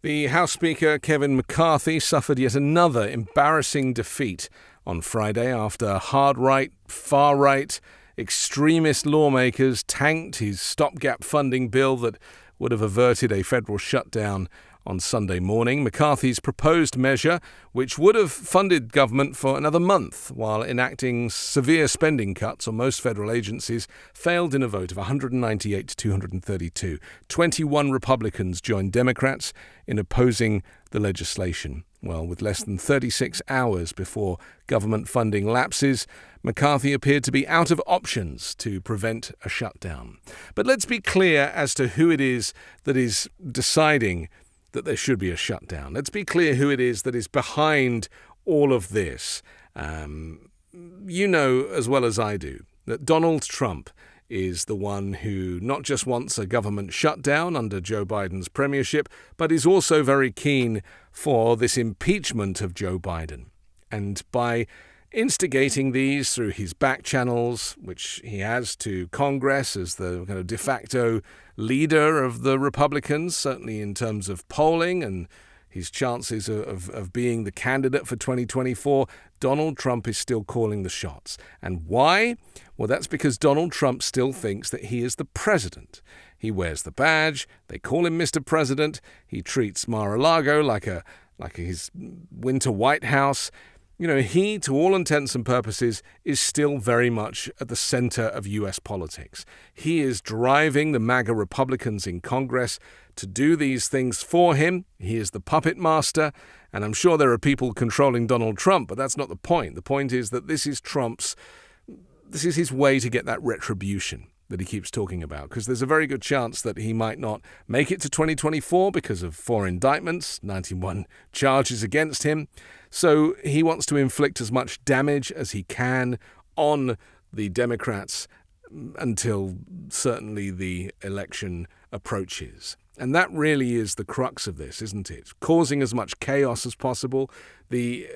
The House Speaker, Kevin McCarthy, suffered yet another embarrassing defeat on Friday after hard-right, far-right, extremist lawmakers tanked his stopgap funding bill that would have averted a federal shutdown on Sunday morning. McCarthy's proposed measure, which would have funded government for another month while enacting severe spending cuts on most federal agencies, failed in a vote of 198 to 232. 21 Republicans joined Democrats in opposing the legislation. Well, with less than 36 hours before government funding lapses, McCarthy appeared to be out of options to prevent a shutdown. But let's be clear as to who it is that is deciding that there should be a shutdown. Let's be clear who it is that is behind all of this. You know as well as I do that Donald Trump is the one who not just wants a government shutdown under Joe Biden's premiership, but is also very keen for this impeachment of Joe Biden. And by instigating these through his back channels, which he has to Congress as the kind of de facto leader of the Republicans, certainly in terms of polling and his chances of being the candidate for 2024, Donald Trump is still calling the shots. And why? Well, that's because Donald Trump still thinks that he is the president. He wears the badge. They call him Mr. President. He treats Mar-a-Lago like his winter White House. You know, he, to all intents and purposes, is still very much at the center of U.S. politics. He is driving the MAGA Republicans in Congress to do these things for him. He is the puppet master, and I'm sure there are people controlling Donald Trump, but that's not the point. The point is that this is his way to get that retribution that he keeps talking about, because there's a very good chance that he might not make it to 2024 because of 4 indictments, 91 charges against him. So he wants to inflict as much damage as he can on the Democrats until certainly the election approaches. And that really is the crux of this, isn't it? Causing as much chaos as possible. The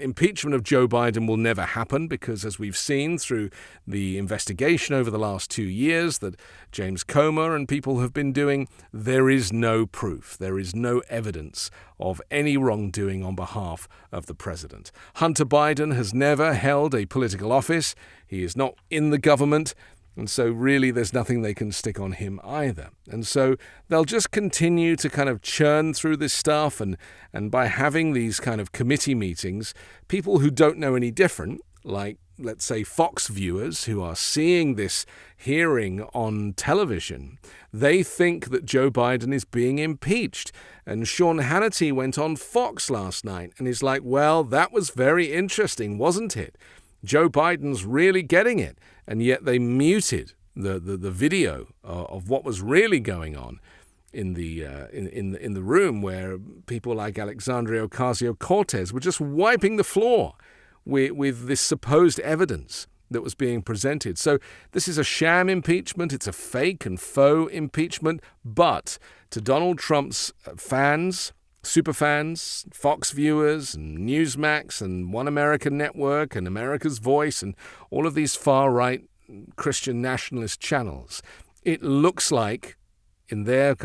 impeachment of Joe Biden will never happen because, as we've seen through the investigation over the last 2 years that James Comer and people have been doing, there is no proof. There is no evidence of any wrongdoing on behalf of the president. Hunter Biden has never held a political office. He is not in the government. And so really there's nothing they can stick on him either. And so they'll just continue to kind of churn through this stuff. And by having these kind of committee meetings, people who don't know any different, like, let's say, Fox viewers who are seeing this hearing on television, they think that Joe Biden is being impeached. And Sean Hannity went on Fox last night and is like, well, that was very interesting, wasn't it? Joe Biden's really getting it. And yet they muted the video of what was really going on in the room, where people like Alexandria Ocasio-Cortez were just wiping the floor with this supposed evidence that was being presented. So this is a sham impeachment. It's a fake and faux impeachment. But to Donald Trump's fans, superfans, Fox viewers, and Newsmax, and One American Network, and America's Voice, and all of these far-right Christian nationalist channels, it looks like, in their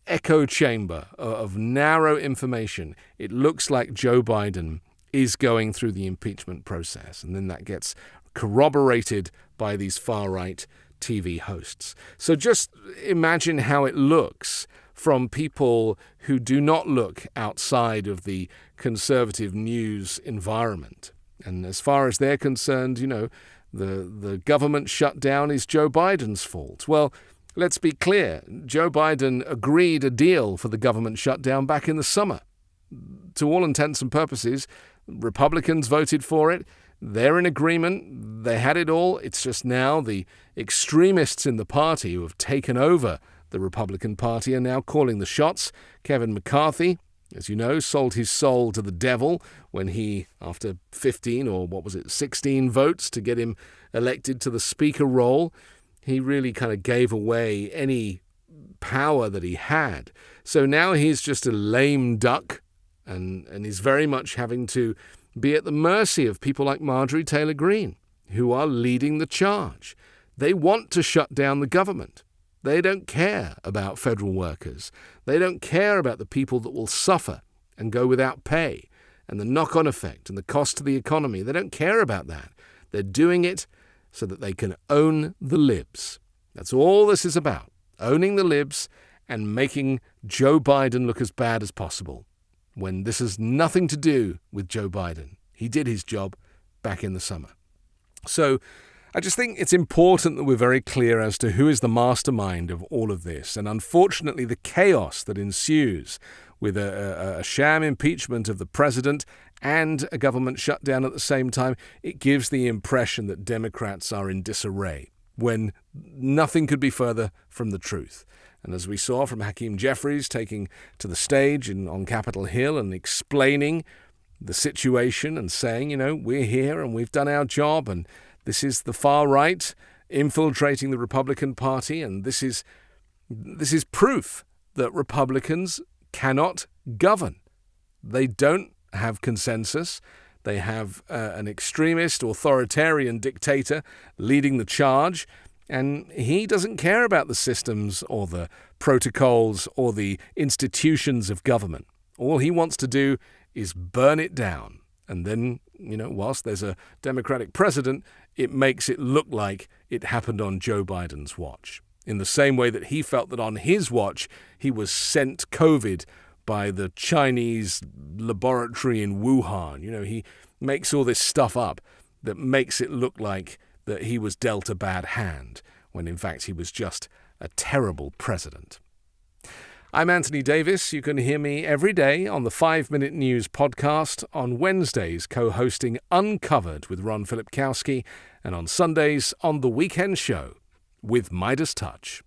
echo chamber of narrow information, it looks like Joe Biden is going through the impeachment process. And then that gets corroborated by these far-right TV hosts. So just imagine how it looks from people who do not look outside of the conservative news environment. And as far as they're concerned, you know, the government shutdown is Joe Biden's fault. Well, let's be clear. Joe Biden agreed a deal for the government shutdown back in the summer. To all intents and purposes, Republicans voted for it. They're in agreement. They had it all. It's just now the extremists in the party who have taken over the Republican Party are now calling the shots. Kevin McCarthy, as you know, sold his soul to the devil when he, after 16 votes to get him elected to the speaker role, he really kind of gave away any power that he had. So now he's just a lame duck and is very much having to be at the mercy of people like Marjorie Taylor Greene, who are leading the charge. They want to shut down the government. They don't care about federal workers. They don't care about the people that will suffer and go without pay and the knock-on effect and the cost to the economy. They don't care about that. They're doing it so that they can own the libs. That's all this is about, owning the libs and making Joe Biden look as bad as possible, when this has nothing to do with Joe Biden. He did his job back in the summer. So I just think it's important that we're very clear as to who is the mastermind of all of this. And unfortunately, the chaos that ensues with a sham impeachment of the president and a government shutdown at the same time, it gives the impression that Democrats are in disarray, when nothing could be further from the truth. And as we saw from Hakeem Jeffries taking to the stage on Capitol Hill and explaining the situation and saying, we're here and we've done our job, and this is the far right infiltrating the Republican Party, and this is proof that Republicans cannot govern. They don't have consensus. They have an extremist, authoritarian dictator leading the charge, and he doesn't care about the systems or the protocols or the institutions of government. All he wants to do is burn it down. And then, whilst there's a Democratic president, it makes it look like it happened on Joe Biden's watch. In the same way that he felt that on his watch, he was sent COVID by the Chinese laboratory in Wuhan. He makes all this stuff up that makes it look like that he was dealt a bad hand, when in fact he was just a terrible president. I'm Anthony Davis. You can hear me every day on the 5 Minute News podcast, on Wednesdays co-hosting Uncovered with Ron Filipkowski, and on Sundays on The Weekend Show with Midas Touch.